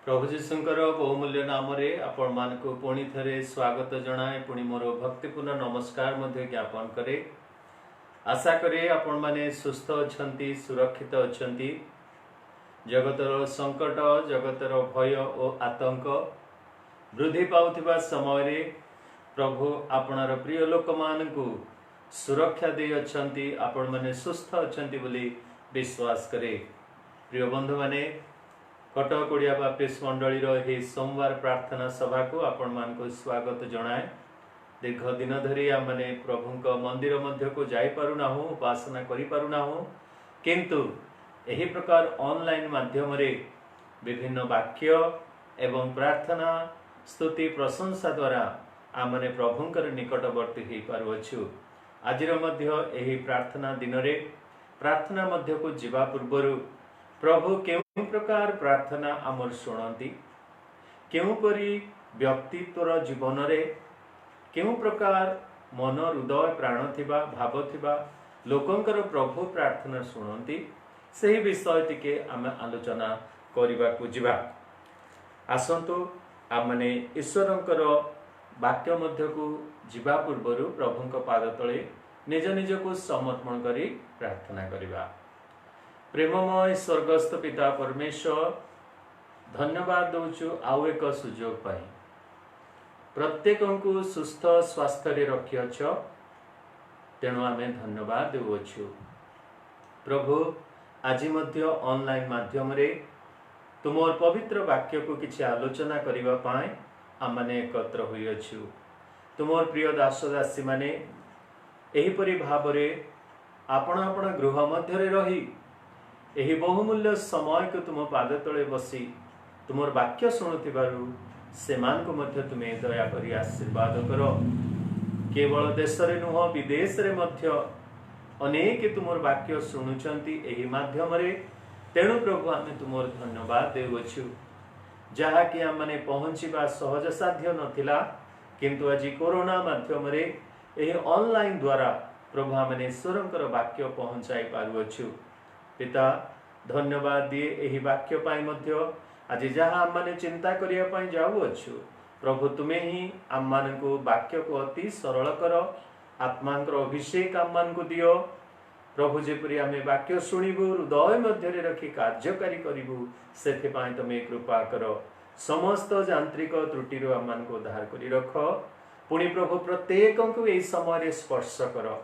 प्रभु जीशुंकर बहुमूल्य नाम रे आपण मानक पुणी थे स्वागत जनाए पुणी मोर भक्तिपूर्ण नमस्कार मध्य ज्ञापन करे। आशा करे आपण माने सुस्थ अछंती सुरक्षित अछंती। जगतर संकट जगतर भय और आतंक वृद्धि पाउथिबा समय रे प्रभु आपणर प्रिय लोक मानकु सुरक्षा दे अछंती आपण माने सुस्थ अछंती बोली विश्वास करे। प्रिय बंधु माने कटक ओडिया बाप्टिस्ट मंडलीर हे सोमवार प्रार्थना सभा को आपण मान को स्वागत जनाए। दीर्घ दिन धरी आमने प्रभु मंदिर मध्य को जाई पारुना हो उपासना करि पारुना हो, किंतु एही प्रकार ऑनलाइन माध्यम रे विभिन्न वाक्य एवं प्रार्थना स्तुति प्रशंसा द्वारा आमने प्रभुंकर निकटवर्ती हो पारुअछु। आजिर मध्य एही प्रार्थना दिन रे प्रार्थना मध्य को जीवा पूर्वरु प्रभु केउं प्रकार प्रार्थना आमर शुणती, केउं परी व्यक्तित्वर जीवन रे केउं प्रकार मन हृदय प्राण थिबा भाव थिबा लोकंकर प्रभु प्रार्थना शुणती, सही विषय टिके आमे आलोचना करिबा को जिबा। आसंतु आमने ईश्वरंकर वाक्य मध्य को जिबा पूर्वरु प्रभुंक पाद तळे निज निज को समर्पण करी प्रार्थना करिबा। प्रेममय स्वर्गस्थ पिता परमेश्वर, धन्यवाद दौचु आउ एक सुजोग पाई। प्रत्येक को सुस्थ स्वास्थ्य रे रखियछ, तेणु आमे धन्यवाद देउछु। प्रभु आज मध्य ऑनलाइन माध्यम रे तुमर पवित्र वाक्य को किछि आलोचना करिबा पाए आमने एकत्र होइअछु। तुमर प्रिय दास दासी माने एही परि भाबरे आपण आपण गृह मध्य रे रही एही बहुमूल्य समय को तुम पाद तले बसी तुमर वाक्य शुणुथिबारु सेमान को मध्य तुमे दया करी आशीर्वाद करो। केवल देश रे नुह विदेश रे मध्य अनेक तुमर वाक्य शुणुचंती एही माध्यम रे, तेणु प्रभु आमे तुमर धन्यवाद देउछु। जहा कि आमने पहुंचीबा सहज साध्य नथिला, किंतु आज कोरोना माध्यम रे एही ऑनलाइन द्वारा प्रभु आमने ईश्वरंकर वाक्य पहुंचाई पारुअछु। पिता धन्यवाद दिए एही वाक्य पाई मध्य आज जहाँ आम चिंता करिया पाई जाऊ अच्छु, प्रभु तुम्हें ही आम मान को वाक्य को अति सरल कर, आत्मांकर अभिषेक आम मान को दियो। प्रभु जेपरी आम वाक्य शुणिबु हृदय मध्य रखी कार्यकारी करिबु, सेथिपाई तमे कृपा कर। समस्त यांत्रिक त्रुटि आम मान को उद्धार करी रख। पुणी प्रभु प्रत्येक को यही समय स्पर्श कर।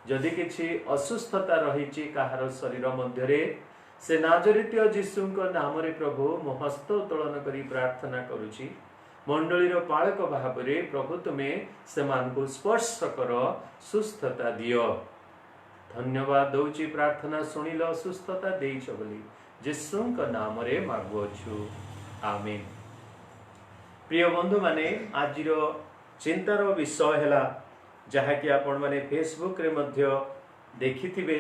जदि किछि असुस्थता रही कहार शरीर मध्य से नाजरितीय जीशुंक नाम रे प्रभु मो हस्त उत्तोलन करी प्रार्थना करुछि। मंडलीर पालक भाव रे प्रभु तुमे सेमान को स्पर्श कर, सुस्थता दियो। धन्यवाद दौची प्रार्थना सुनिल सुस्थता देइछ बोली जीशुंक नाम रे मागुअछु, आमीन। प्रिय बंधु माने आजिर चिंतार विषय हैला जहा कि आपण माने फेसबुक रे मध्य देखिथिबे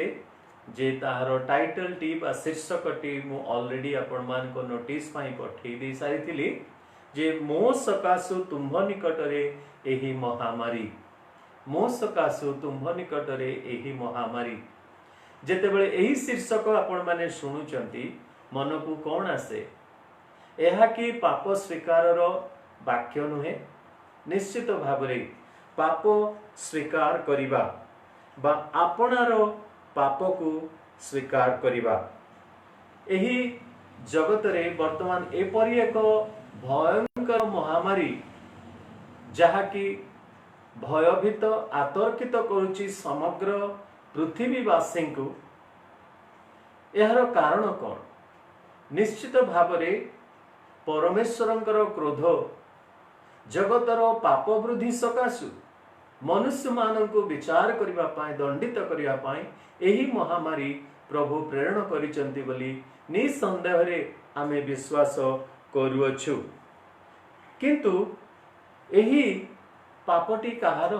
जे ताहार टाइटल टी बा शीर्षक टी मु ऑलरेडी आपण मान को नोटिस पाई पठेई दे सारिथिली जे मो सकासु तुम्भ निकट रे एही महामारी, मो सकासु तुम्भ निकट रे एही महामारी। जेतेबेले एही शीर्षक आपण माने सुनुचंती मन को कोन आसे? एहा कि पाप स्वीकार रो वाक्य नुहे? निश्चित भाबरे पाप स्वीकार करिबा बा आपनार पाप को स्वीकार करिबा। एही जगत रे वर्तमान एपरि एक भयंकर महामारी जहा कि भयभीत आतर्कित करुछि समग्र पृथ्वीवासी को। एहार कारण कौन? निश्चित भावरे परमेश्वरंकर क्रोध, जगतर पाप वृद्धि सकाशु मनुष्य मान को विचार करिबा पाए, दंडित करिबा पाए एही महामारी प्रभु प्रेरण करिसंती बोली निसंदेह रे आमे विश्वास करूअछु। किंतु एही पापटी कहार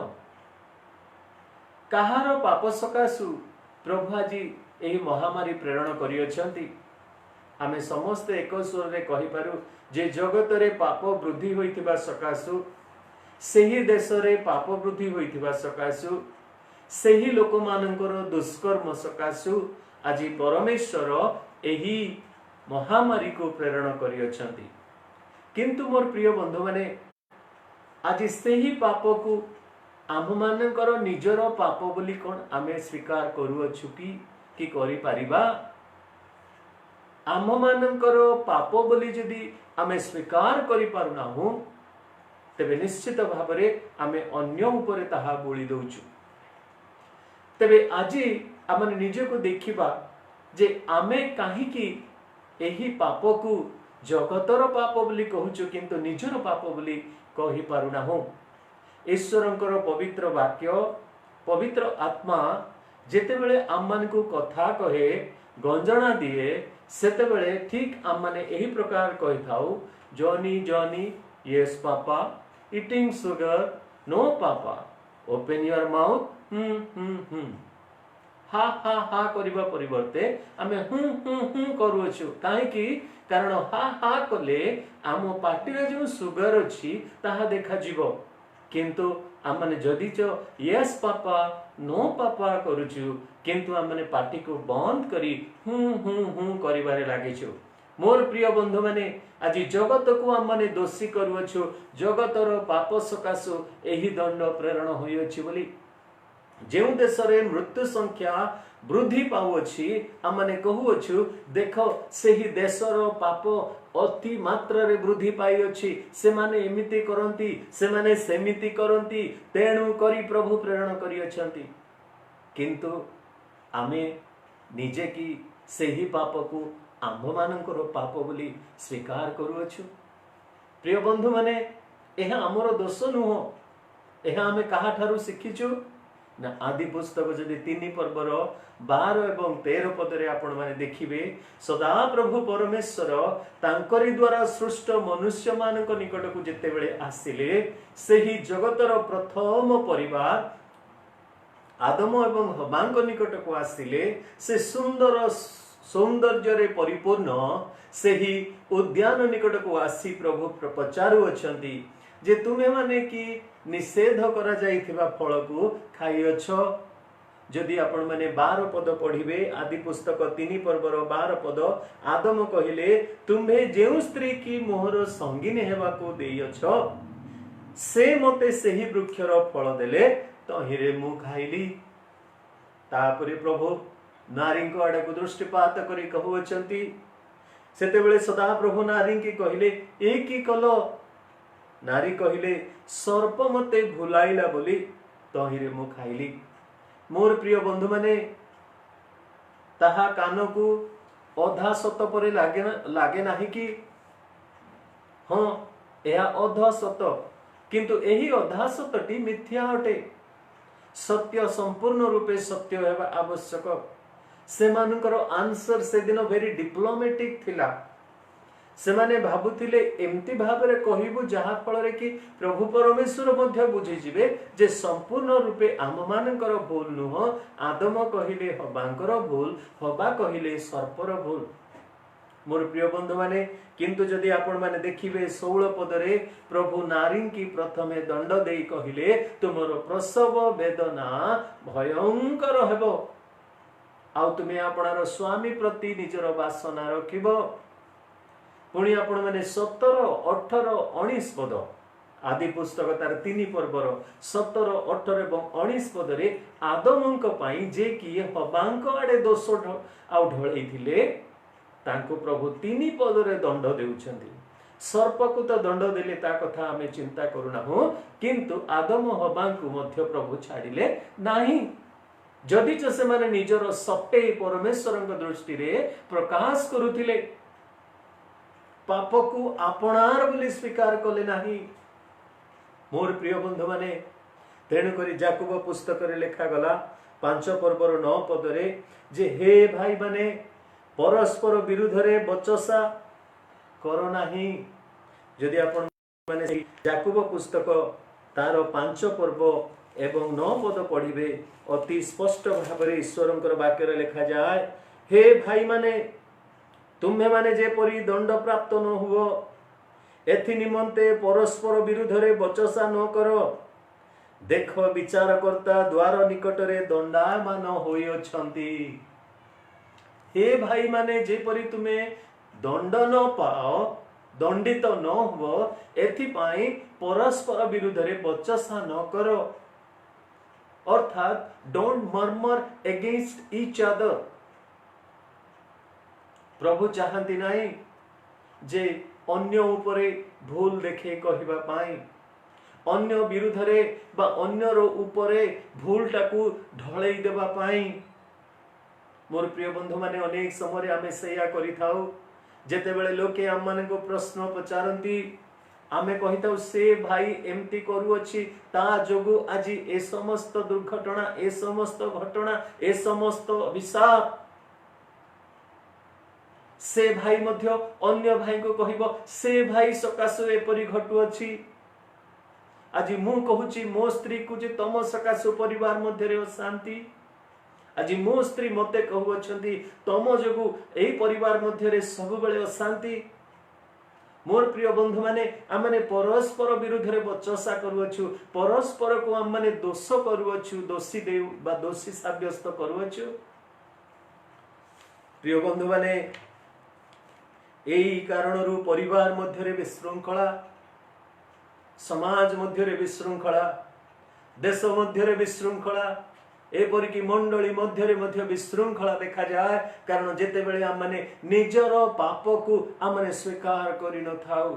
कहार पाप सकाशु प्रभु आज एही महामारी प्रेरण करियछंती? आमे समस्त एक स्वर रे कहि पारु जे जगत रे पाप वृद्धि होइतिबा सकाशु, सेही देश रे पाप वृद्धि होइतिबा सकाशु, सेही लोक मानकर दुष्कर्म सकाशु आज परमेश्वर एही महामारी को प्रेरण करियछंती। किंतु मोर प्रिय बंधु माने आज से ही पाप को आम मानकर निजर पाप बोली कौन आमे स्वीकार करूअछु कि करि परिबा। आम मानकर पाप बोली जदि आमे स्वीकार करि पारुना हूँ तेबे निश्चित भाव में आमे अन्य उपरे ताहा बोली दउछु। तेबे आज आम निज को देखिबा जे आमे काहे कि एही पाप को जगतर पाप बोली कहूछु किंतु निजर पाप बोली कहि पारुना हूँ। ईश्वरंकर पवित्र वाक्य पवित्र आत्मा जेतेबेले आम मान को कथा कहे गंजना दिए सेतेबेले ठीक आम माने एही प्रकार कहि थाउ Johnny Johnny yes papa eating sugar no papa open your mouth ha ha हा करिबा परिवर्ते आमे करूछु काहे कारण हा हा कले आम पार्टी जो सुगर अछि ताहा देखा जीवो किंतु आमने जदि यस पापा नो पापा करूछु किंतु आमने पार्टी को बंद करी करिबारे लागिछु। मोर प्रिय बंधु माने आज जगत को आम माने दोषी करूछु जगतर पाप सकाशु एही दंड प्रेरण होइछि बोली जो देश रे मृत्यु संख्या वृद्धि पाउछि आम माने कहूछु देख सेही देशर पाप अति मात्रा रे वृद्धि पाई अछि से माने एमिति करंती से माने सेमिति करंती तेणु करी प्रभु प्रेरण करी अछंती किंतु आमे निजे की सेही पाप को आंभ मानकर पाप बोली स्वीकार करूछु। प्रिय बंधु माने यह आमर दोष नुह यह आमे कहा ठारू शिखिछु ना आदि पुस्तक जदि 3 पर्वर 12 एवं 13 पदरे आपण माने देखिबे सदा प्रभु परमेश्वर तांकरी द्वारा सृष्ट मनुष्य मानक निकट को जेते बेले आसिले सेही जगतर प्रथम परिवार आदम एवं हवांक निकट को आसिले से सुंदर सौंदर्य रे परिपूर्ण सेही उद्यान निकट को आसी प्रभु पचारू अछंती जे तुमे माने कि निषेध करा जाइथिबा फल को खाइअछ। जदि आपण माने 12 पद पढ़िबे आदि पुस्तक 3 पर्वर 12 पद आदम कहिले तुम्हे जेउ स्त्री की मोहर संगीन हेबा को देइअछ से मते सेही वृक्षर फल देले तहिरे मु खाइली। तापरे प्रभु नारी को आड़ को दृष्टिपात करी कहउछंती सेतेबेले सदा प्रभु नारी की कहिले ए की कलो नारी कहिले सर्प मते भुलाइला बोली तहिरे मु खाइली। मोर प्रिय बंधु माने ताहा कान को अधा सत परे लागे नाही कि हाँ यह अधा सत किंतु एही अधा सतटी मिथ्या अटे सत्य संपूर्ण रूपे सत्य हेबा आवश्यक। से मानकर आंसर से दिन वेरी डिप्लोमेटिक थिला से माने भाबुथिले एमती भाबरे कहिबु जहा फल रे कि प्रभु परमेश्वर मध्य बुझी जिवे जे संपूर्ण रूपे आम मानकर भूल नुह आदम कहिले हबांकर भूल हबा कहिले सर्पर भूल। मोर प्रिय बंधु माने किंतु जदि आपण माने देखिबे 16 पदरे प्रभु नारी की प्रथमे दंड देई कहिले तुमरो प्रसव वेदना भयंकर हेबो आउ तुमे आपणार स्वामी प्रति निजर वासना रखिबो। पुणी आपण माने 17 18 19 पद आदि पुस्तक तार 3 पर्वर 17 18 एवं 19 पदरे आदमंक पई जे कि हबांक आडे दोष आउ ढळैथिले तांको प्रभु 3 पदरे दंड देउछंती। सर्प को तो दंड देले ता कथा हमें चिंता करूना हो किंतु आदम हबांकु मध्य प्रभु छाडिले नाही जदि से माने निजर सत्य परमेश्वर दृष्टि रे प्रकाश करुथिले पाप को आपणार बोली स्वीकार कले नाही। मोर प्रिय बंधु माने तेणु करी याकूब पुस्तक रे लेखा गला 5 पर्वर 9 पदरे जे हे भाई माने परस्पर विरुद्ध रे बचसा करो नाही। जदि आपण माने याकूब पुस्तक तार 5 पर्व एवं 9 पद पढ़िबे अति स्पष्ट भाव में ईश्वरंकर वाक्य रे लिखा जाए हे भाई माने तुम्हे माने जे परी दंड प्राप्त न हुओ एथि निमंते परस्पर विरुद्ध रे बचसा न करो देख विचारकर्ता द्वार निकट रे दंडायमान होई अछंती। हे भाई माने जे परी तुमे दंड न पाओ दंडित न हो एथिपाई परस्पर विरुद्ध रे बचसा न करो, अर्थात don't murmur against each other. प्रभु चाहती नहीं जे अन्य उपरे भूल देखे कहबा पाई, अन्य विरुद्ध रे बा अन्य रो उपरे भूल टाकू ढळई देबा पाई। मोर प्रिय बंधु माने अनेक समय आमे सेया करि थाउ, जेते बेले लोके आम माने को प्रश्न पचारंती आमे कहिताउ से भाई एमती करू अछि ता जोगु आज ए समस्त दुर्घटना, ए समस्त घटना, ए समस्त अभिशाप। से भाई मध्य अन्य भाई को कहिबो से भाई सकाशु एपरि घटु अछि। आज मु कहूची मो स्त्री को जे तम सकाशु परिवार मध्य रे अशांति, आज मो स्त्री मते कहू अछंती तम जोगु एही परिवार मध्य रे सब बेले अशांति। मोर प्रिय बंधु माने आम माने परस्पर विरुद्ध रे बचसा करू अछु, परस्पर को आम माने दोष करू अछु, दोषी देउ बा दोषी साब्यस्त करू अछु। प्रिय बंधु माने एही कारणरू परिवार मध्य रे विशृंखला, समाज मध्य रे विशृंखला, देश मध्य रे विशृंखला, एपरिकी मंडली मध्य रे मध्य विशृंखला देखा जाए। कारण जेते बेले आम माने निजर पाप को आम माने स्वीकार करि न थाउ,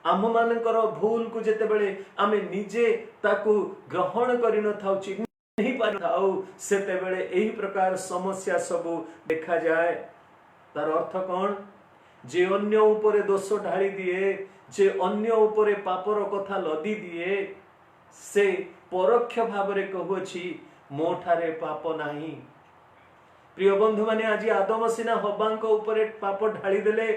आम मानकर भूल को जेते बेले आमे निजे ताकू ग्रहण करि न थाउ, चिन्ह नहीं पारि थाउ, सेते बेले एही प्रकार समस्या सब देखा जाए। तार अर्थ कौन? जे अन्य उपरे दोष ढाली दिए, जे अन्य उपरे पापर कथा लदी दिए, से परोक्ष भाव रे कहूछि मो ठारे पाप नाही। प्रिय बंधु माने आज आदम सिना हब्बांक उपरे पाप ढाली देले,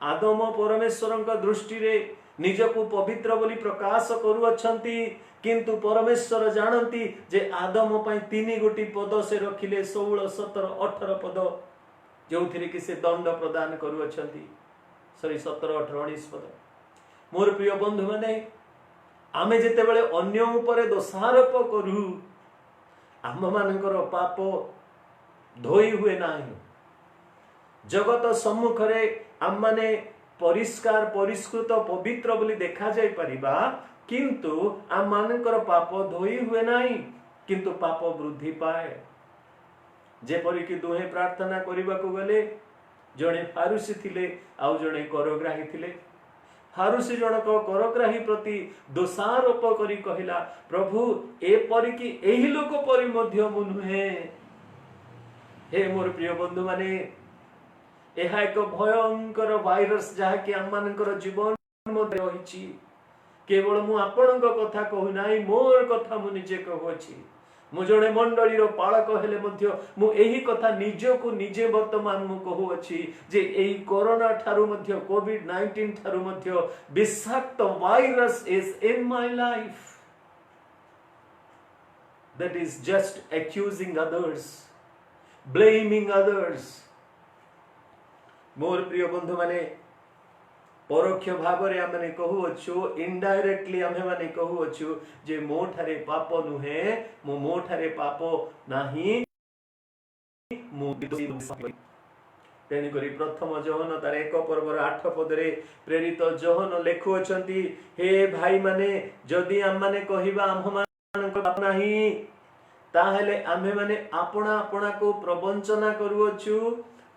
आदम परमेश्वरंक दृष्टि रे निजको पवित्र बोली प्रकाश करू अछंती, किंतु परमेश्वर जानती जे आदम पई 3 गोटी पद से रखिले 16, 17, 18 पद, जो थिरे कि से दंड प्रदान करू अछंती। सॉरी 17, 18, 19 पद। मोर प्रिय बंधु माने आमे जेते बेले अन्य उपरे दोषारोप करू, आम मानकर पाप धोई हुए नाही। जगत सम्मुख रे आम माने परिष्कार, परिष्कृत, पवित्र बोली देखा जाय परिबा, किंतु आम मानकर पाप धोई हुए नाही, किंतु पाप वृद्धि पाए। जेपरि कि दुहे प्रार्थना करिबा को गले, जणे फारुसी थिले आउ जणे करग्राही थिले। फारुसी जनक करग्राही प्रति दोषारोप करी कहिला, प्रभु एपरि कि एही लोक परि मध्य मु नुहे। हे मोर प्रिय बंधु माने, एहा एक भयंकर वायरस जहा कि आम मानकर जीवन मध्य रहिछि। केवल मु आपणक कथा कहू नाही, मोर कथा मु निजे कहूछि। मु जणे मंडली रो पालक हेले मध्य मु एही कथा निजको निजे वर्तमान मु कहूछि जे एही कोरोना ठारू मध्य, कोविड-19 ठारू मध्य विषाक्त virus is in my life, that is just accusing others, blaming others। मोर प्रिय बंधु माने परोक्ष भाव रे आमे कहू अछु, इनडायरेक्टली आमे माने कहू अछु जे मो ठारे पाप नुहे, मो ठारे पाप नाही, मु तेन करी प्रथम जोहन तार 1 पर्वर 8 पद रे प्रेरित जोहन लेखु अछंती, हे भाई माने जदि आम माने कहिबा आम मानक पाप नाही, ताहेले आमे माने आपणा आपणा को प्रवंचना करू अछु,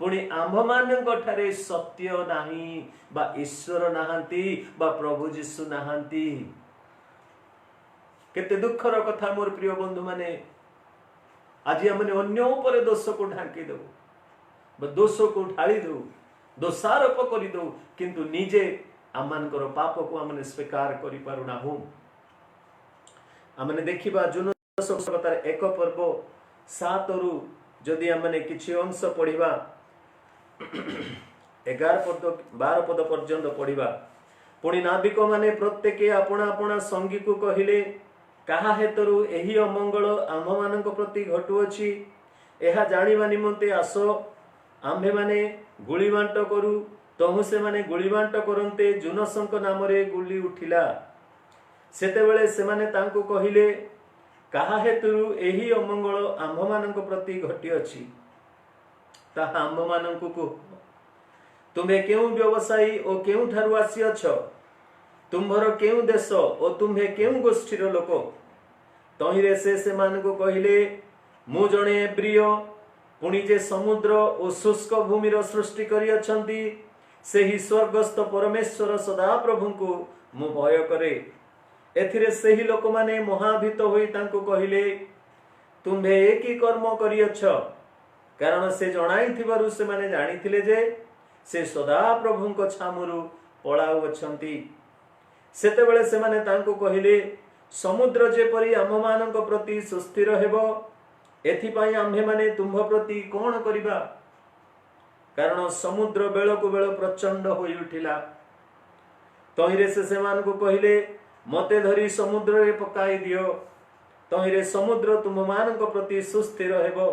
पुणी आम्भ मानक ठारे सत्य नाही, बा ईश्वर नाहांती, बा प्रभु जीशु नाहांती। केते दुखर कथा मोर प्रिय बंधु माने, आज हमने अन्य उपरे दोष को ढांकी दो, बा दोष को ढाली दो, दोषारोप करि दो, किंतु निजे आमनकर पाप को हमने स्वीकार करि पारु नाहु। हमने देखिबा जुन संस्कृतर 1 पर्व 7 रु जदि हमने किछि अंश पढ़िबा 11 पद 12 पद पर्यंत पढ़िबा। पुणी नाविक माने प्रत्येक अपना अपना संगी को कहिले, काहा हेतु एही अमंगल आम मानक प्रति घटुअछि, एहा जानिबा निमंते आसो, आम्भे माने गुली बांट करू। तहु से माने गुली बांट करन्ते जुनसंक नाम रे गुली उठिला। सेतेबेले से माने तांको कहिले, काहा हेतु एही अमंगल आम्भ मानक प्रति घटी अछि, ताहा आम्भ मानक को। तुम्हें केउ व्यवसायी और केउ ठारू आसीअछ, तुम्भर केउ देश और तुम्हें केउ गोष्ठीर लोक। तहिरे से मानको कहिले, मु जणे एब्रिय, पुणी जे समुद्र और शुष्क भूमिर सृष्टि करिअछंती, सेही स्वर्गस्थ परमेश्वर सदा प्रभु को मु भय करे। एथिरे सेही लोक माने महाभीत होई तांको कहिले, तुम्हें एक ही कर्म करिअछ, कारण से जणाइथिबारु से माने जानिथिले जे से सदा प्रभुଙ୍କ छामुरु पळाउअछंती। सेतेबेले से माने तांको कहिले, समुद्र जेपरि आममानଙ୍କ प्रति सुस्थिर हेबो, एथिपाई आम्भे माने तुम्भ प्रति कोण करिबा, कारण समुद्र बेलकु बेल प्रचंड होई उठिला। तहिरे से मानको कहिले, मते धरी समुद्र रे पकाई दियो, तहिरे समुद्र तुम मानଙ୍କ प्रति सुस्थिर हेबो,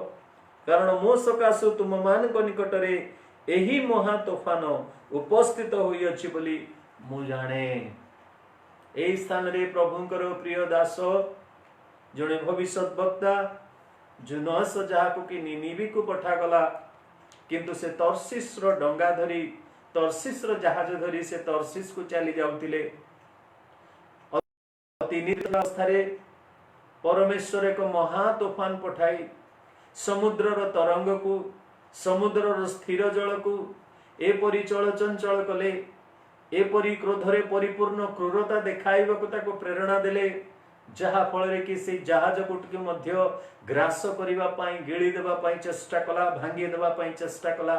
कारण मो सकाशु तुम मानଙ୍କ निकटरे एही महा तोफान उपस्थित होई अछि बोली मु जाने। एही स्थान रे प्रभुंकर प्रिय दास जणे भविष्यत वक्ता जुनस जाहाकु कि निनिवी को पठा गला, किंतु से तर्शीस रो डंगा धरी, तर्शीस रो जहाज धरी से तर्शीस को चली जाउतिले। अति निद्रा अवस्थारे परमेश्वर एक महा तोफान पठाई समुद्रर तरंग को, समुद्रर स्थिर जल को एपरी चलचंचल कले, एपरी क्रोधरे परिपूर्ण क्रूरता देखाइबाकु ताको प्रेरणा देले, जहा फल कि से जहाज गुटके मध्य ग्रास करिबा पाई, गिळी देबा पाई चेष्टा कला, भांगी देबा पाई चेष्टा कला।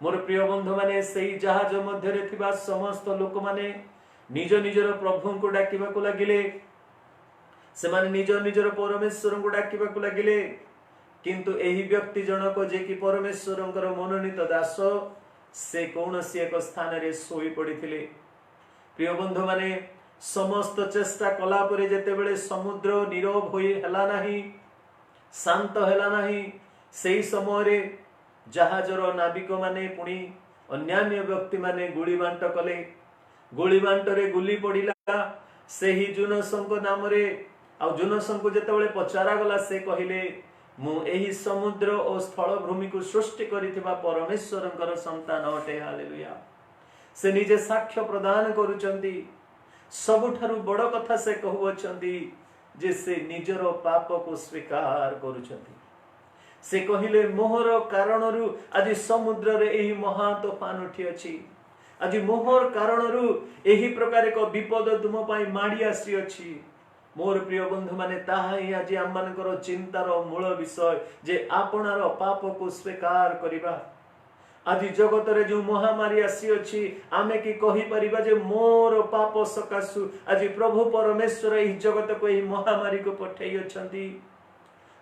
मोर प्रिय बंधु माने सेही जहाज मध्य रे थिबा समस्त लोक माने निज निजर प्रभु को डाकिबाकु लागिले, से माने निज निजर परमेश्वर को डाकिबाकु लागिले। किंतु एही व्यक्ति जनक जे कि परमेश्वरंकर मनोनीत दास, से कौनसी एक स्थान रे सोई पड़िथिले। प्रिय बंधु माने समस्त चेष्टा कला परे जेतेबेले समुद्र नीरव होई हला नाही, शांत हला नाही, सेही समय रे जहाजर नाविक माने पुणी अन्यान्य व्यक्ति माने गुली बांट कले। गुली बांटरे गुली पड़िला सेही जुनसंक नाम रे। आ जुनसंक जेतेबेले पचारा गला, से कहिले, मु एही समुद्र और स्थल भूमि को सृष्टि करिथिबा परमेश्वरंकर संतान अटे। हालेलुया। से निजे साक्ष्य प्रदान करूचंती। सबुठारु बड़ कथा से कहउछंती जे से निजर पाप को स्वीकार करूचंती। से कहिले, मोहर कारणरु आज समुद्र रे एही महा तोफान उठी अछि। आज मोहर कारणरु एही प्रकार एक विपद तुम पाई माडी आसी अछि। मोर प्रिय बंधु माने ताहा ही आज आम मानकर चिंतार मूल विषय, जे आपणार पाप को स्वीकार करिबा। आज जगत रे जो महामारी आसी अछि, आमे कि कहि परिबा जे मोर पाप सकाशु आज प्रभु परमेश्वर एही जगत को एही महामारी को पठेई अछंती।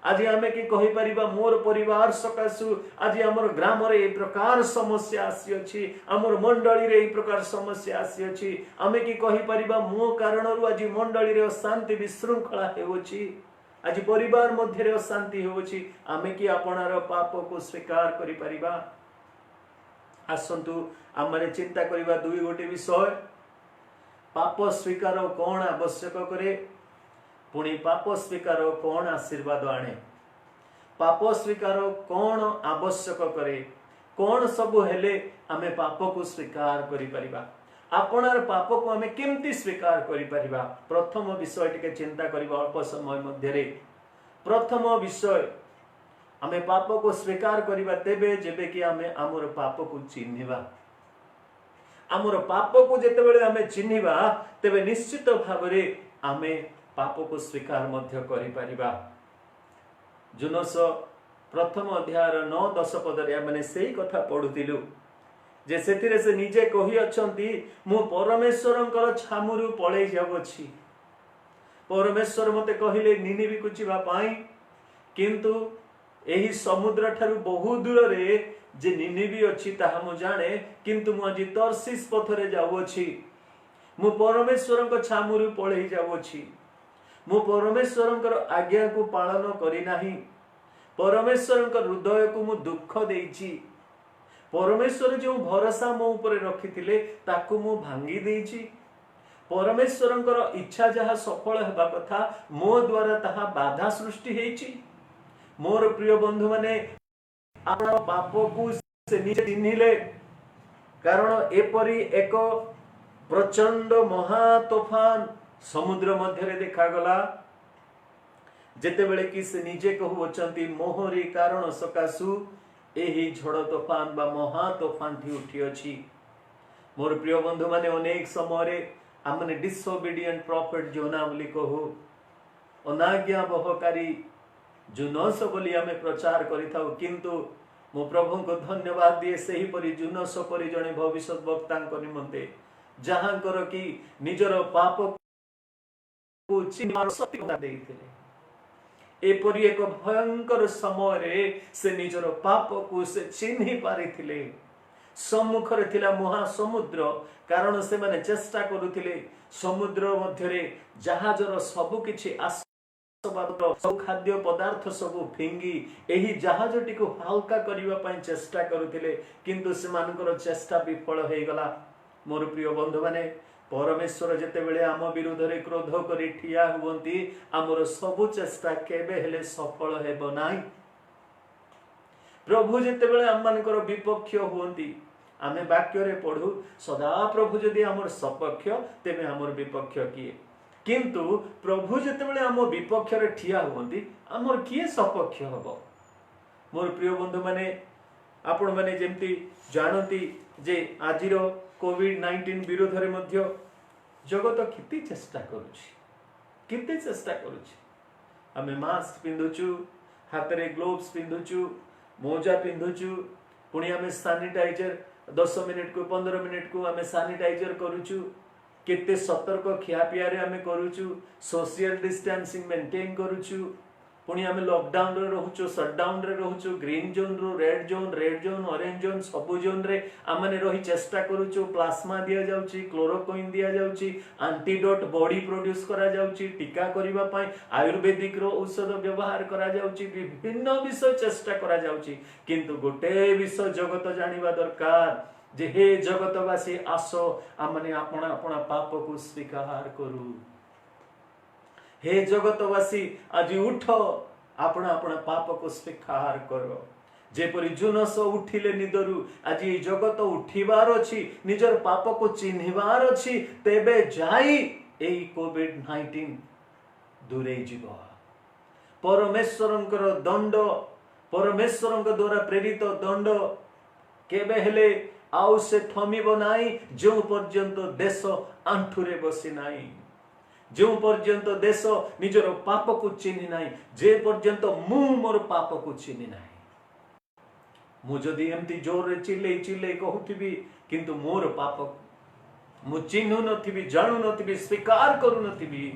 आज आमे कि कहि परिबा मोर परिवार सकाशु आज हमर ग्राम रे ए प्रकार समस्या आसी अछि, हमर मंडली रे ए प्रकार समस्या आसी अछि। आमे कि कहि परिबा मो कारणरु आज मंडली रे अशांति विशृंखला हेउछि, आज परिवार मध्य रे अशांति हेउछि। आमे कि आपणार पाप को स्वीकार करि परिबा। आसंतु आमने चिंता करिबा दुई गोटे विषय। पाप स्वीकार कोन आवश्यक करे, पुणी पाप स्वीकार कौन आशीर्वाद आने। पाप स्वीकार कौन आवश्यक करे, कौन सब हेले आमे पाप को स्वीकार करि परिबा। आपणार पाप को आमे केमती स्वीकार करि परिबा। प्रथम विषय टिके चिंता करिबा अल्प समय मध्य रे। प्रथम विषय, आमे पाप को स्वीकार करिबा तेबे जेबे कि आमे हमर पाप को चिन्हिबा। हमर पाप को जेतेबेले आमे चिन्हिबा, तेबे निश्चित भाबरे आमे पाप को स्वीकार मध्य करि परिबा। जुनस प्रथम अध्याय 9-10 पदरे माने सेही कथा पढुतिलु, जे सेथिरे से निजे कहि अछंती, मु परमेश्वरंकर छामुरु पळेई जावछि। परमेश्वर मते कहिले निनिवी को जिबा पाई, किंतु एही समुद्र ठारु बहु दूर रे जे निनिवी अछि ताहा मु जाने, किंतु मु आज तर्शीस पथरे जावछि। मु परमेश्वरंक छामुरु पळेई जावछि। मु परमेश्वरंकर आज्ञा को पालन करि नाही। परमेश्वरंकर हृदय को मु दुख देइछि। परमेश्वर जो भरोसा मो ऊपर रखिथिले ताकू मु भांगी देइछि। परमेश्वरंकर इच्छा जहा सफल हेबा कथा मो द्वारा ताहा बाधा सृष्टि हेइछि। मोर प्रिय बंधु माने आपण पाप को से निजे चिन्हिले, कारण एपरी एक प्रचंड महातोफान समुद्र मध्य देखागला जेतेबेले कि से निजे कहउछंती मोहरी कारण सकाशु एही झड़ तोफान बा महातोफान ठी उठी अछि। मोर प्रिय बंधु माने अनेक समय आमने डिसोबीडिएंट प्रॉफिट जोना बोली कहू अनाज्ञा बहकारी जुनस बोली आमे प्रचार करिथाउ किंतु मो प्रभु को धन्यवाद दिए सही परि जुनस परि जणे भविष्यत वक्ता निमंते जहां कर कि निजर पाप को चिन्ह शक्ति देइथिले एपरि एक भयंकर समय से निजर पाप को से चिन्हि पारिथिले। सम्मुखरे थिला महासमुद्र कारण से माने चेष्टा करुथिले समुद्र मध्यरे जहाजर सबु किछि सब खाद्य पदार्थ सब फिंगी एही जहाजटी को हल्का करिवा पई चेष्टा करुथिले किंतु सेमानकर चेष्टा विफल हे गला। मोर प्रिय बंधु माने परमेश्वर जेते बेले आम विरुद्ध रे क्रोध करी ठिया हुवंती हमर सबु चेष्टा केबे हेले सफल हेबो नाही। प्रभु जेते बेले आम मानकर विपक्ष हुवंती आमे वाक्य रे पढू सदा प्रभु जदि हमर सपक्ष तेबे हमर विपक्ष किए किंतु प्रभु जेते बेले हम विपक्ष रे ठिया हुवंती हमर किए सपक्ष हबो। मोर प्रिय बंधु माने आपण माने जेमती जानती जे आजिरो कोविड-19 विरोध रे मध्य जगत किति चेष्टा करूछि आमे मास्क पिंधुछु हाथ रे ग्लोव्स पिंधुछु मोजा पिंधुछु पुणी आमे सैनिटाइजर 10 मिनिट को 15 मिनिट को आमे सैनिटाइजर करूछु केते सतर्क खियापिया रे आमे करूछु सोशल डिस्टेंसिंग मेंटेन करूछु पुणी आमे लॉकडाउन रे रहूछु शटडाउन रे रहूछु ग्रीन जोन रो रेड जोन ऑरेंज जोन सबु जोन रे आमने रही चेष्टा करूछु प्लाज्मा दिया जाउची क्लोरोक्विन दिया जाउची एंटीडोट बॉडी प्रोड्यूस करा जाउची टीका करिवा पई आयुर्वेदिक रो औषध व्यवहार करा जाउची विभिन्न विषय चेष्टा करा जाउची किंतु गोटे विषय जगत जानिबा दरकार जे हे जगतवासी आसो आमने अपना अपना पाप को स्वीकार करू। हे जगतवासी आज उठ अपना अपना पाप को स्वीकार करो जेपरि जुनस उठिले निदरु आज ये जगत उठिबार अछि निजर पाप को चिन्हिबार अछि तेबे जाई एई कोविड-19 दूरे जीव। परमेश्वरंकर दंड परमेश्वरंक द्वारा प्रेरित दंड केबे हेले आउ से थमिबो नाही जो पर्यंत देश आंठुरे बसी नाही जो पर्यंत देश निजर पाप को चिन्हि नाही जे पर्यंत मु मोर पाप को चिन्हि नाही मु जदि एमती जोर रे चिल्ले कहूथिबी किंतु मोर पाप मु चिन्हु नथिबी जानु नथिबी स्वीकार करू नथिबी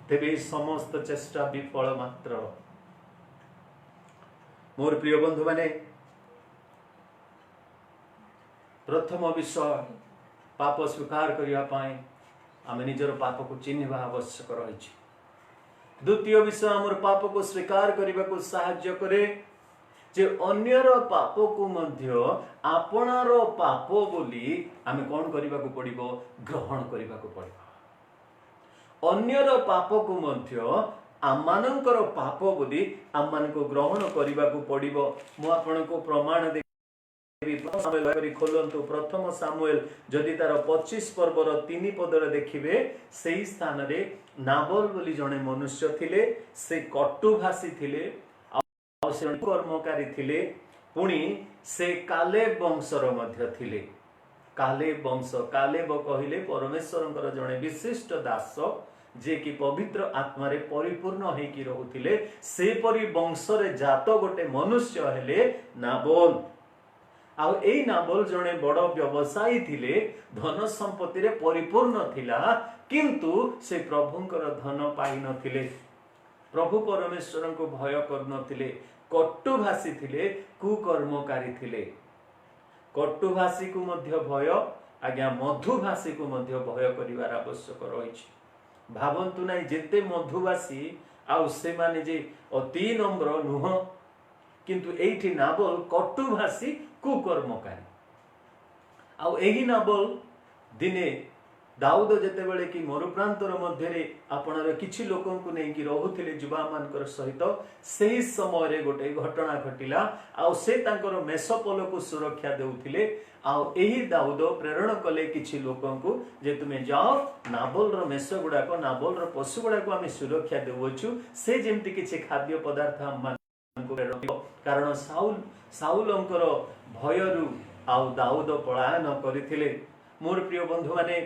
तेबे समस्त चेष्टा विफल मात्र। मोर प्रिय बंधु माने प्रथम विषय पाप स्वीकार करिया पाए आमे निजर पाप को चिन्हवा आवश्यक रही। द्वितीय विषय हमर पाप को स्वीकार करने को साहाय्य करे जे अन्यर पाप को मध्य आपणार पाप बोली आमे कौन करने को पड़िबो ग्रहण करने को पड़िबो। अन्यर पाप को मध्य आमानंकर पाप बोली आमान को ग्रहण करने को पड़िबो। मु आपन को प्रमाण खोलंतु प्रथम सामुएल जदि तार 25 पर्वर 3 पदरे देखिबे सेही स्थान रे नाबल बोली जने मनुष्य थिले से कटुभाषी थिले आ से कर्मकारी थिले पुणी से कालेब वंशर मध्य थिले। कालेब वंश कालेब कहिले परमेश्वरंकर जने विशिष्ट दास जे कि पवित्र आत्मा रे परिपूर्ण हेकी रहुथिले से परि वंश रे जात गोटे मनुष्य हेले नाबल। आउ एई नाबल जने बड़ व्यवसायी थिले धन संपत्ति रे परिपूर्ण थिला किंतु से प्रभुंकर धन पाई नथिले प्रभु परमेश्वर को भय कर नथिले कटुभाषी थिले कुकर्मकारी थिले। कटुभाषी को मध्य भय आज्ञा मधुभाषी को मध्य भय करिवार आवश्यक रहिछि। भावंतु नाही जेते मधुभाषी आउ से माने जे अति नम्र नुह किंतु एठी नाबल कटुभाषी कुकर्मकारी। आउ एही नाबल दिने दाऊद जेतेबेले कि मरुप्रांतर मध्य आपणर किछि लोकन को नहीं कि रहुथिले जुबा मानकर सहित सही समय रे गोटे घटना घटिला आ से तांकर मेसोपोल को सुरक्षा देउथिले आ एही दाऊद प्रेरण कले किछि लोकन को जे तुमे जाओ नाबोल रो मेस गुडा को नाबोल रो पशु गुडा को आमे सुरक्षा देउछु से जेमति किछि खाद्य पदार्थ हम को प्रेरण कारण साउलंकर भयरु आ दाऊद पलायन करथिले। मोर प्रिय बंधु माने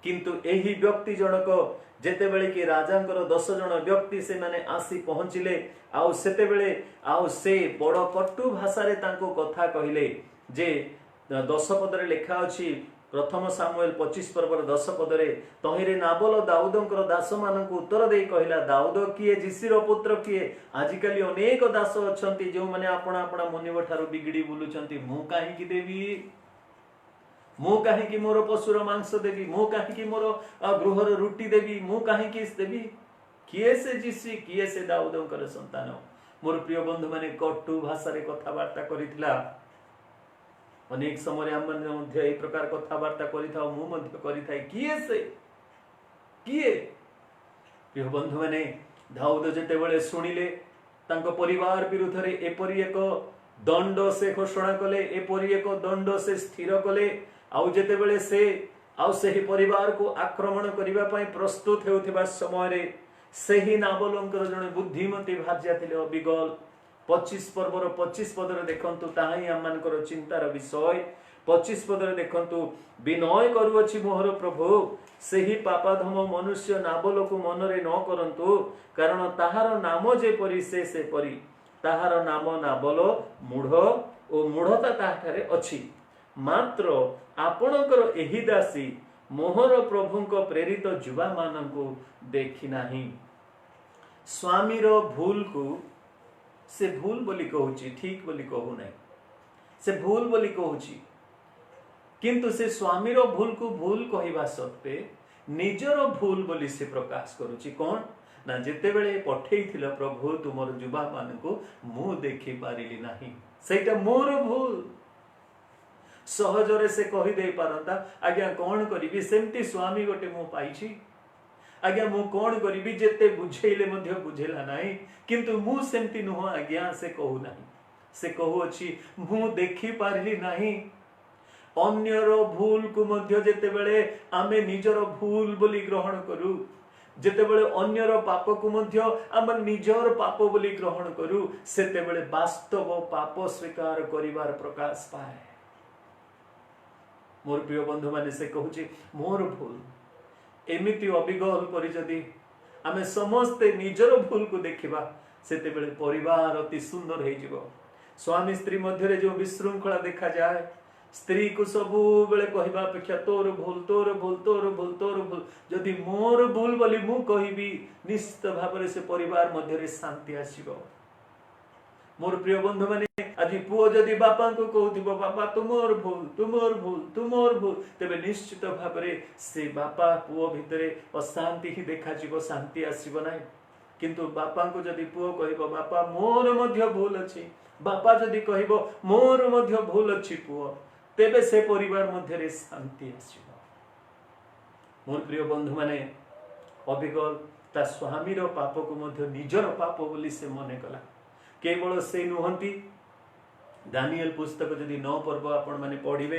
किंतु एही व्यक्ति जनक जेतेबेले कि राजांकर 10 जन व्यक्ति से माने आसी पहुंचिले आउ सेतेबेले आउ से बड़ कटु भाषा रे तांको कथा कहिले जे 10 पदरे लेखा अछि प्रथम सामुएल 25 पर्वर 10 पदरे तहिरे नाबोल दाऊदंकर दास मानक उत्तर देई कहिला दाऊद किए जिसिर पुत्र किए आजिकली अनेक दास अछंती जो माने आपणा आपणा मुनिव ठारो बिगड़ी बुलुचंती मु काहे कि देवी मु कहीं मोर पशुर मांस देवी मु कहीं मोर गृहर रुटी देवी मु कहीं देवी किए से जिसी किए से दाऊदंकर संतान। मोर प्रिय बंधु माने कटु भाषा रे कथावार्ता करिथिला अनेक समय हम मध्य ए प्रकार कथावार्ता करिथाउ मु मध्य करिथाय किए से किए प्रिय बंधु माने दाऊद जेतेबेले सुनिले तांको परिवार विरुद्ध रे एपरि एक दंड से घोषणा कले एपरि एक दंड से स्थिर कले आउ जेतेबेले से आउ सही परिवार को आक्रमण करिबा पई प्रस्तुत हेउथिबा समय रे सही नाबोलंकर जने बुद्धिमती भार्या थिले अबिगल 25 पर्वर 25 पदरे देखंतु ताहाई हमनकर चिंतार विषय 25 पदरे देखंतु विनय करूअछि मोहर प्रभु सही पापाधम मनुष्य नाबोल को मनरे न करंतु कारण ताहार नाम जे परि से परि ताहार नाम नाबोल मूढ़ ओ मूढ़ता ताहारे अछि मात्र आपणकर एही दासी मोहर प्रभुंक प्रेरित जुवा मानंकु देखि नाही स्वामीर भूल को से भूल बोली कहूची ठीक बोली कहू नाही से भूल बोली कहूची किंतु से स्वामीर भूल को भूल कहिबा सत्ते निजर भूल बोली से प्रकाश करूची कोन ना जेतेबेले पठेइथिल प्रभु तुमर जुवा मानंकु मु देखि पारिली नाही सेटा मोर भूल सहजरे से कहि दे पारंता आज्ञा कौन करिबी सेमती स्वामी गोटे मु पाइछि आज्ञा मु कौन करिबी जेते बुझेइले मध्य बुझेला नाही किंतु मु सेमती नुह आज्ञा से कहू नाही से कहू अछि मु देखि पारिली नाही अन्यर भूल को मध्य जेतेबेले आमे निजर भूल बोली ग्रहण करू जेतेबेले अन्यर पाप को मध्य आम निजर पाप बोली ग्रहण करू सेतेबेले वास्तव पाप स्वीकार करिवार प्रकाश पाए। मोर प्रिय बंधु माने से कहूची मोर भूल एमिति अबिगल परि जदि आमे समस्ते निजर भूल को देखिबा सेतेबेले परिवार अति सुंदर हे जिवो स्वामी स्त्री मध्य रे जो विशृंखला देखा जाए स्त्री को सबु बेले कहबा अपेक्षा तोर भूल तोर भूल तोर भूल तोर भूल जदि मोर भूल बोली मु कहिबी निश्चित भाबरे से परिवार मध्य रे शांति आसीबो। मोर प्रिय बंधु माने आज पुओ जदि बापा को कहूथिबो बापा तुमोर भूल तुमोर भूल तुमोर भूल तेबे निश्चित भाबरे से बापा पुओ भितरे अशांति ही देखा जीवो शांति आसीबो नाही किंतु बापा को जदि पुओ कहबो बापा मोर मध्य भूल अछि बापा जदि कहबो मोर मध्य भूल अछि पुओ तेबे से परिवार मध्य रे शांति आसीबो। मोर प्रिय बंधु माने अभिगल ता स्वामीर पाप को मध्य निजर पाप बोली से मने कला केवल से नुहंती दानिएल पुस्तक जदि 9 पर्व आपण माने पढ़िबे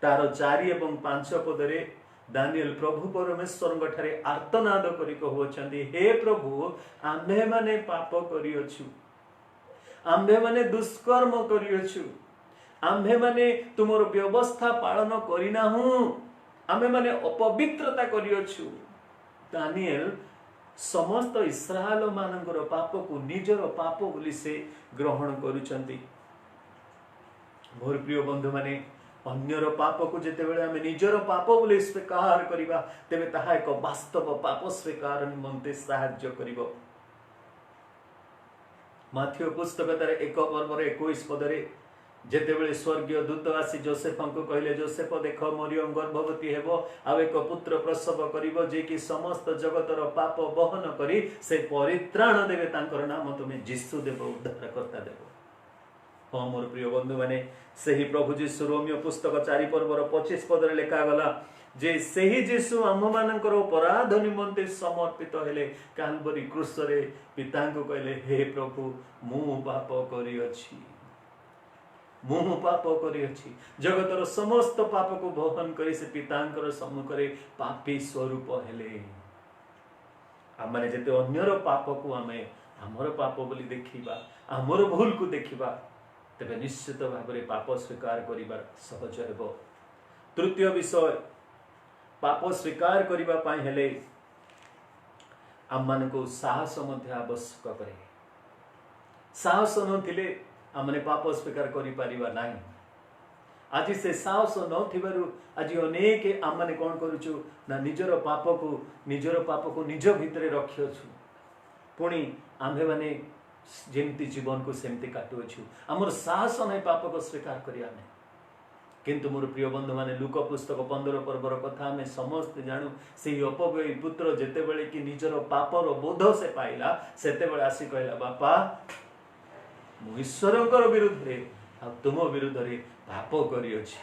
तार 4 एवं 5 पदरे दानिएल प्रभु परमेश्वर ठारे आर्तनाद करी कहउछंती हे प्रभु आम्भे माने पाप करियछु आम्भे माने दुष्कर्म करियछु आम्भे माने तुमर व्यवस्था पालन करिनाहु आम्भे माने अपवित्रता करियछु। दानिएल समस्त इस्राएल मानकर पाप को निजर पाप बोली से ग्रहण करुचंती। मोर प्रिय बंधु माने अन्यर पाप को जेतेबेले आमे निजर पाप बोली स्वीकार करिबा तेबे ताहा एक वास्तव पाप स्वीकार निमंते सहाय्य करिबो। माथ्यू पुस्तक तारे 1 पर्व 21 पदरे जेतेबेले स्वर्गीय दूत आसी जोसेफ को कहले जोसेफ देख मरियम गर्भवती हेबो आ एक पुत्र प्रसव करिवो जे कि समस्त जगतर पाप बहन करी से परित्राण देबे तांकर नाम तुमे यीशु देबो उद्धारकर्ता देबो। हाँ मोर प्रिय बंधु माने सही प्रभु जीशु रोमियो पुस्तक 4 पर्वर 25 पदरे लिखा गला जे सही जीशु आम मानकर अपराध निमंते समर्पित हेले काल्वरी क्रूस रे पिता को कहले हे प्रभु मु पाप करी अछि मु पाप करी अछि जगतर समस्त पाप को वहन करी से पितांकर सम्मुख रे पापी स्वरूप हेले आम माने जते अन्यर पाप को आमे हमर पाप बोली देखिबा हमर भूल को देखिबा तेबे निश्चित भाव में पाप स्वीकार करिबार सहज हेबो। तृतीय विषय पाप स्वीकार करिबा पाई हेले आम मान को साहस मध्य आवश्यक करे साहस नथिले आम माने पाप स्वीकार करि परिबा नाही आज से साहस नथिबारु आज अनेक आम माने कोन करूछु ना निजर पाप को निज भितरे रखियछु पुणी आम्भे माने जेमती जीवन को सेमती काटुछु आमर साहस नहीं पाप को स्वीकार करिया नहीं किंतु मोर प्रिय बंधु माने लूका पुस्तक 15 पर्वर कथा में समस्त जानू से अपव्ययी पुत्र जेते बेले कि निजर पापर बोध से पाइला सेते बेले आसी कहला बापा मु ईश्वरकर विरुद्ध रे आ तुम विरुद्ध रे पाप करी अछि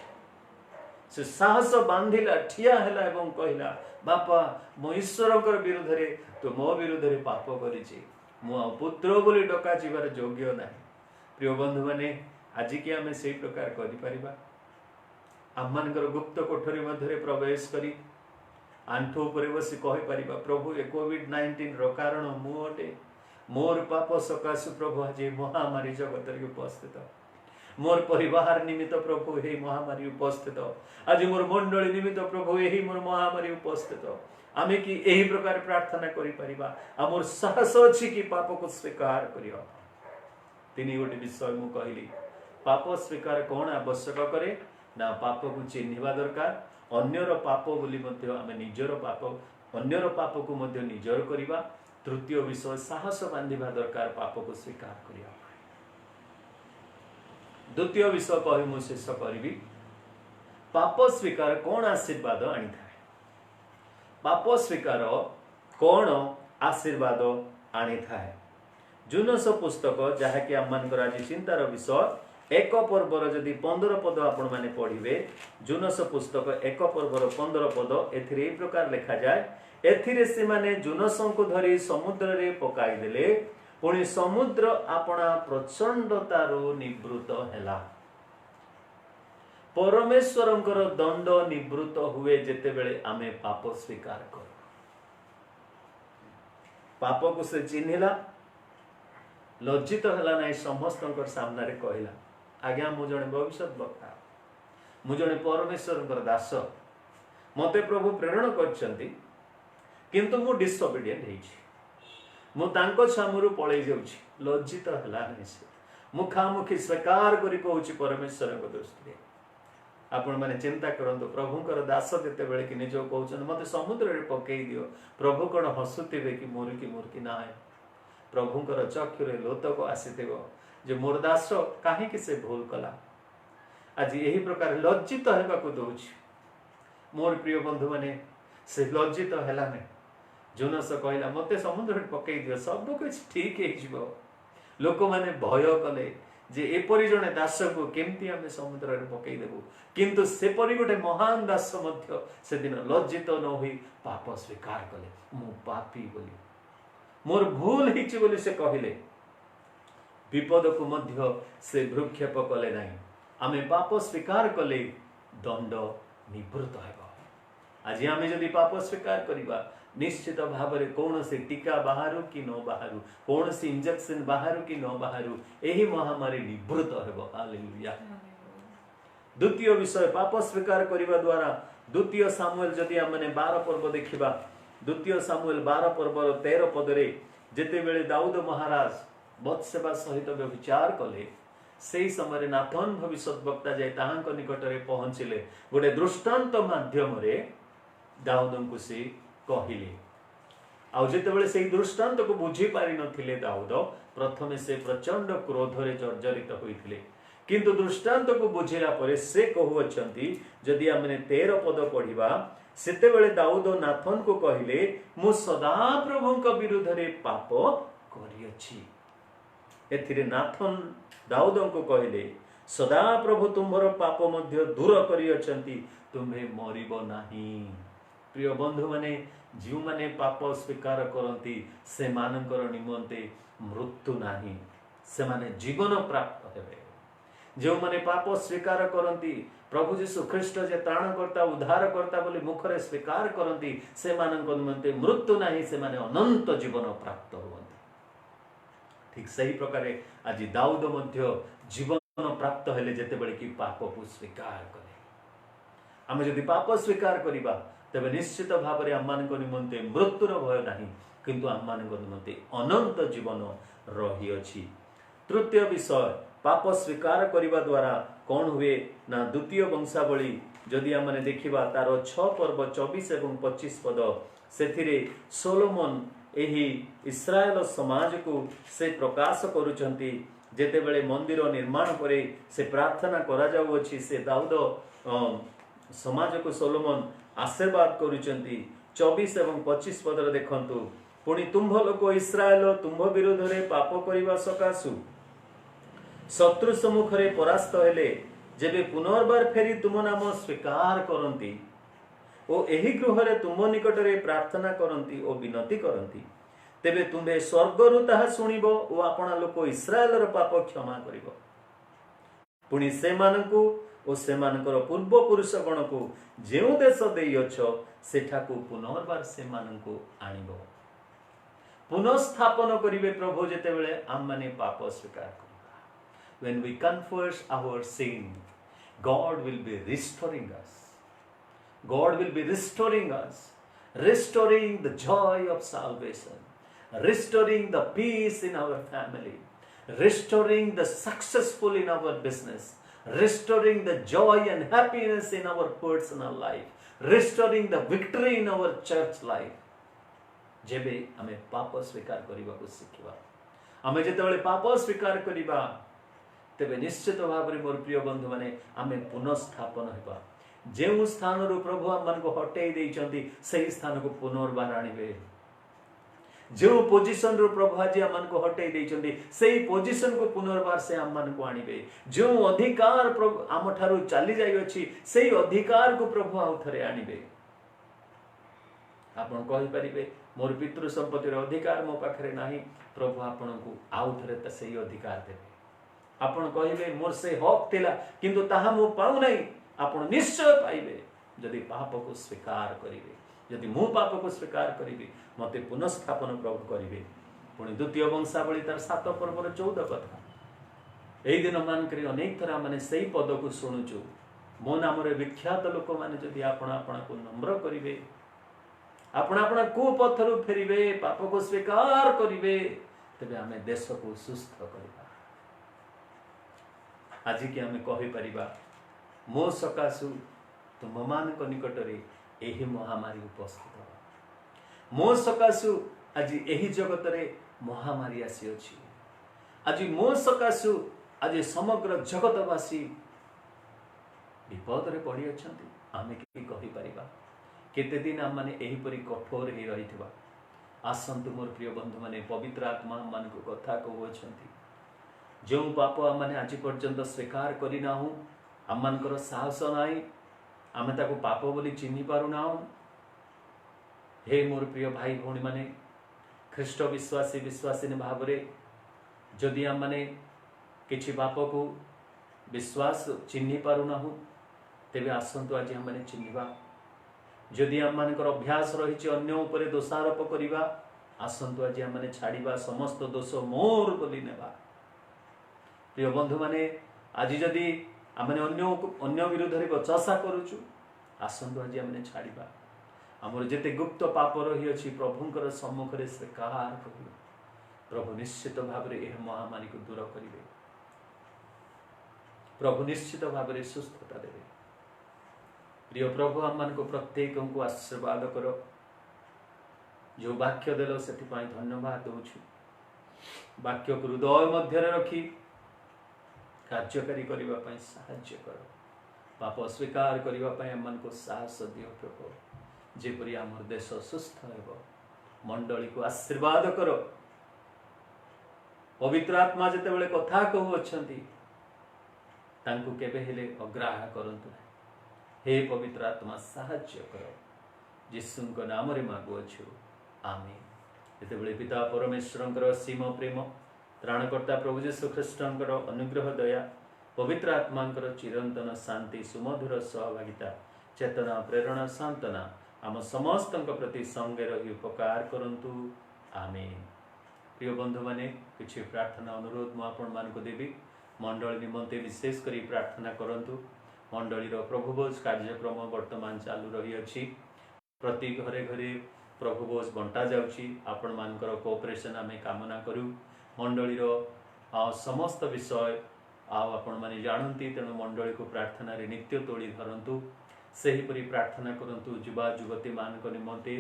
से साहस बांधिला ठिया हैला एवं कहला बापा मु ईश्वरकर विरुद्ध रे तो मो विरुद्ध रे पाप करिछि मु पुत्र बोली डका जीवार योग्य नाही। प्रिय बंधु माने आज की आमे सेही प्रकार करि परिबा आम मानकर गुप्त कोठरी मध्य प्रवेश करी आंठू उपरे बसी कहि परिबा प्रभु ए कोविड-19 रो कारण मु अटे मोर पाप सकाशु प्रभु आज महामारी जगत रे उपस्थित मोर परिवार निमित्त प्रभु हे महामारी उपस्थित आज मोर मंडली निमित्त प्रभु एही मोर महामारी उपस्थित आमे कि एही प्रकार प्रार्थना करि परिबा हमर साहस अछि कि पाप को स्वीकार करियो। तिनी गोटे विषय मु कहली पाप स्वीकार कोन आवश्यक करे ना पाप को चिन्हिबा दरकार अन्यर पाप बोली मध्य आमे निजर पाप अन्यर पाप को मध्य निजर करिबा। तृतीय विषय साहस बांधिबा दरकार पाप को स्वीकार करिया। द्वितीय विषय कहि मु शेष करिबी पाप स्वीकार कोन आशीर्वाद आनी था पाप स्वीकार कौन आशीर्वाद आनी थाए। जुनस पुस्तक जहाँकि आम मानकर आज चिंतार विषय 1 पर्वर जदि 15 पद आपण माने पढ़िबे जुनस पुस्तक 1 पर्वर 15 पद एथिरे ए प्रकार लिखा जाए एथिरे से माने जुनसों को धरी समुद्र रे पकाई देले पुणी समुद्र आपणा प्रचंडतारो निवृत्त हैला। परमेश्वरंकर दंड निवृत्त हुए जेते बेले आमे पाप स्वीकार करू पाप को से चिन्हिला लज्जित हला नहीं समस्तंकर सामना रे कहला आज्ञा मु जणे भविष्य वक्ता मु जणे परमेश्वरंकर दास मते प्रभु प्रेरण करछंती किंतु मु डिसोबीडिएंट हेछि मु तांको छामुरु पळै जाउछि लज्जित हला नहीं से मुखामुखी स्वीकार करी कहूछि परमेश्वरंकर दृष्टि आपण माने चिंता करंतु प्रभुकर दास जेते बेले कि निजो कहउछन मते समुद्र रे पकेई दियो प्रभु कोन हसुतिबे कि मोर की नाय प्रभुकर चक्षुरे लोतक आसीथिबो जे मोर दास काहे कि से भूल कला आज एही प्रकार लज्जित हेबा को दोछि। मोर प्रिय बंधु माने से लज्जित हैला ने जोनस कहला मते समुद्र रे पकेई दियो सब कुछ ठीक हे जिवो लोक माने भय कले जे एपरि जने दास को केमती आमे समुद्र रे पकेई देबो किंतु से परि गोटे महान दास मध्य से दिन लज्जित न होई पाप स्वीकार कले मु पापी बोली मोर भूल हिची बोली से कहिले विपद को मध्य से भ्रूक्षेप कले नाही आमे पाप स्वीकार कले दंड निवृत्त हेबो। आज आमे जदि पाप स्वीकार करिबा निश्चित भाव में कौन से टीका बाहर कि न बाहर कौन से इंजेक्शन बाहर कि न बाहर यही महामारी निवृत्त हेबो। हालेलुया। द्वितीय विषय पाप स्वीकार करिबा द्वारा द्वितीय सामुएल जदि हमने 12 पर्व देखिबा द्वितीय सामुएल 12 पर्व 13 पदरे जेते बेले दाऊद महाराज बत्सेबा सहित व्यभिचार कले से समय नाथन भविष्यवक्ता जाय ताहांक निकट रे पहुंचिले गोटे दृष्टांत माध्यम रे दाऊद को से कहले आउ जेते बेले से दृष्टांत को बुझी पारि नथिले दाऊद प्रथमे से प्रचंड क्रोध रे जर्जरित होइथिले किंतु दृष्टांत को बुझेला परे से कहउछंती जदि हमने 13 पद पढ़िबा सेते बेले दाऊद नाथन को कहले मु सदा प्रभुंक विरुद्ध रे पाप करियछि। एथिरे नाथन दाऊद को कहले सदा प्रभु तुम्हार पाप मध्य दूर करियछंती तुम्हें मरिब नाही। प्रिय बंधु माने जो माने पाप स्वीकार करती से मानकर निमंते मृत्यु नाही, से माने जीवन प्राप्त हेबे। जो माने पाप स्वीकार करती प्रभु जीशु ख्रीष्ट जे त्राणकर्ता उद्धारकर्ता बोली मुखरे स्वीकार करती से मानक निमंते मृत्यु नाही, से माने अनंत जीवन प्राप्त हुअन्ति। ठीक सही प्रकार आज दाऊद मध्य जीवन प्राप्त हेले जेतेबेले कि पाप को स्वीकार कले। आम जदि पाप स्वीकार करिबा तेबे निश्चित भाव में आम निमंते मृत्युर भय नाही, किंतु आम निमंते अनंत जीवन रही अछि। तृतीय विषय पाप स्वीकार करिबा द्वारा कौन हुए ना द्वितीय वंशावली जदि आम देखिबा तार 6 पर्व 24 एवं 25 पद सेथिरे सोलोमन एही इस्राएल समाज को से प्रकाश करुचंती। जेतेबेले मंदिर निर्माण करे से प्रार्थना करा जाउछि, से दाऊद समाज को सोलोमन आशीर्वाद करुचंती। 24 एवं 25 पद देखंतु पुणी तुम्भ लोक इस्राएल तुम्भ विरोध रे पाप करिबा सकासु शत्रु सम्मुख रे परास्त हेले जेबे पुनर्बार फेरी तुम नाम स्वीकार करती ओ एही गृह रे तुम निकट रे प्रार्थना करती ओ विनती करती तेबे तुम्बे स्वर्गरु ताहा सुनिबो ओ आपणा लोक इस्राएल रो पाप क्षमा करिबो। पुणी से मानकु ओ से मानकर पूर्व पुरुष गण को जेउ देश देइछ सेठाकु पुनर्बार से मानकु आनिबो, पुनर्स्थापन करिवे प्रभु जेतेबेले आम माने पाप स्वीकार करिबा। When we confess our sin, God will be restoring us. God will be restoring us, restoring the joy of salvation, restoring the peace in our family, restoring the successful in our business, restoring the joy and happiness in our personal life, restoring the victory in our church life. जेबे आमे पाप स्वीकार करिबा को सिखिबा, आमे जेतेबेले पाप स्वीकार करिबा तेबे निश्चित भाव में मोर प्रिय बंधु माने आमे पुनर्स्थापन हेबा। जेउ स्थान रु प्रभु आम मन को हटेई देइचंती सही स्थान को पुनर्बार आनिबे। जो पोजीशन रु प्रभु आज आम मन को हटेई देइचंती सही पोजीशन को पुनर्बार से आम मन को आनिबे। जो अधिकार प्रभु आम ठारू चली जाई अछि सही अधिकार को प्रभु आउ थरे आनिबे। आपण कहि परिबे मोर पितृ संपत्ति रो अधिकार मो पाखरे नाही, प्रभु आपण को आउ थरे सही अधिकार देबे। आपण कहिबे मोर से हक थिला किंतु ताहा मु पाउ नाही, आपण निश्चय पाइबे जदि पाप को स्वीकार करिवे। जदि मु पाप को स्वीकार करिवे मते पुनर्स्थापन प्रभु करिवे। पुणी द्वितीय वंशावली तार 7 पर्वर 14 कथा एई दिन मान करी अनेक थरा माने सही पद को सुनुचु। मो नाम रे विख्यात लोक माने जदि आपण आपण को नम्र करिवे, आपण आपण को पथरु फेरिवे, पाप को स्वीकार करिवे, तबे आमे देश को सुस्थ करिबा। आज की आमे कहि परिबा मो सकासु तुम मान निकट रे एही महामारी उपस्थित। मो सकासु आज एही जगत रे महामारी आसी अछि। आज मो सकासु आज समग्र जगतवासी विपद रे पड़ी अछंती। आमे कि कहि परिबा केते दिन आम माने एही परि कठोर हे रहितबा। आसंतु मोर प्रिय बंधु माने पवित्र आत्मा मान को कथा कहउछंती। जो पाप आम माने आज पर्यंत स्वीकार करिना हूँ, आम मानकर साहस नाई, आमे ताको पाप बोली चिन्हि पारुना। हे मोर प्रिय भाई भौणी माने ख्रीष्ट विश्वासी विश्वासिनी भाव रे जदि आम माने किछि पाप को विश्वास चिन्हि पारुना हूँ तेबे आसंतु आज आम माने चिन्हिबा। जदि आम मानकर अभ्यास रही अन्य उपरे दोषारोप करिबा, आसंतु आज आम माने छाड़िबा समस्त दोष मोर बोली नेबा। प्रिय बंधु माने आज जदि आमने अन्य विरोध रे बचासा करूछु, आसंतु आज आमने छाड़िबा। हमर जेते गुप्त पाप रही अछि प्रभुंकर सम्मुख रे स्वीकार करिबा। प्रभु निश्चित भाव रे एह महामारी को दूर करिवे। प्रभु निश्चित भाव रे सुस्थता देवे। प्रिय प्रभु आम मान को प्रत्येक को आशीर्वाद करो। जो वाक्य देलो सेति पाई धन्यवाद दोछु। वाक्य को हृदय मध्य रे रखी कार्यकारी करिबा पाई साहाय्य करो। पाप स्वीकार करिबा पाई आम मान को साहस दियो प्रभु। जेपरि आमर देश सुस्थ हेबो। मंडली को आशीर्वाद करो। पवित्र आत्मा जेतेबेले कथा कहूअछंती तांको केबे हेले अग्राह्य करंतु नाही। हे पवित्र आत्मा साहाय्य कर, यीशुଙ୍କ नामरे मागुअछु, आमेन। जेतेबेले पिता परमेश्वरଙ୍କର असीम प्रेम, त्राणकर्ता प्रभु यीशु ख्रीष्टଙ୍କର अनुग्रह दया, पवित्र आत्माଙ୍କର चिरंतन शांति सुमधुर सहभागिता चेतना प्रेरणा सांत्वना आम समस्तଙ୍କ प्रति संगे रही उपकार करंतु, आमेन। प्रिय बंधु माने किछि प्रार्थना अनुरोध मु आपण मानको देबी। मंडली निमंते विशेष करी प्रार्थना करंतु। मंडलीर प्रभुभोज कार्यक्रम वर्तमान चालू रही अछि। प्रति घरे घरे प्रभुभोज बंटा जाउछि। आपण मानकर कोऑपरेशन आमे कामना करू। मंडलीर समस्त विषय आपण माने जानंती, तेणु मंडली को प्रार्थना रे नित्य तोड़ी धरंतु। सेहीपरि प्रार्थना करंतु युवा युवती मानक निमंते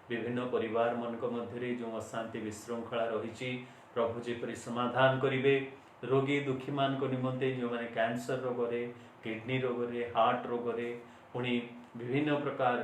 विभिन्न परिवार मनक मध्यरे जो अशांति विशृंखला रही प्रभु जेपरि समाधान करिवे। रोगी दुखी मानक निमंते जो माने कैंसर रोगरे, किडनी रोगरे, हार्ट रोगरे, पुणी विभिन्न प्रकार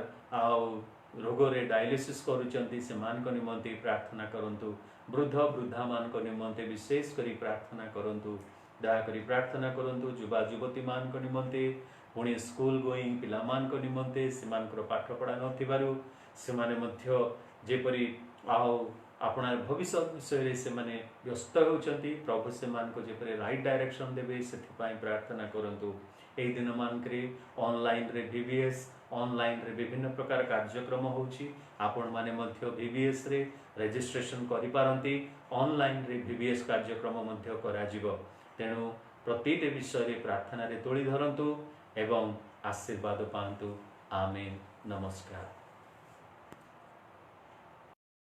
रोगरे डायलिसिस करूचंती से मानक निमंते प्रार्थना करंतु। वृद्ध वृद्धा मानक निमंते विशेष करी प्रार्थना करंतु। दया करी प्रार्थना करंतु युवा युवती मानक निमंते, पुणी स्कूल गोइंग पिला मानक निमंते सेमानकर पाठ पढ़ा नथिबारु सेमाने मध्य जेपरि आपणार भविष्य विषय से माने व्यस्त होचंती, प्रभु से मान को जेपरि राइट डायरेक्शन देबे सेथिपाई प्रार्थना करंतु। एई दिन मानकरे ऑनलाइन रे VBS ऑनलाइन रे विभिन्न प्रकार कार्यक्रम होची। आपण माने मध्य VBS रे रजिस्ट्रेशन करि पारंती, ऑनलाइन रे VBS कार्यक्रम मध्य करा जिवो। तेणु प्रतिटे विषय रे प्रार्थना रे तोड़ी धरंतु एवं आशीर्वाद पांतु। आमेन। नमस्कार।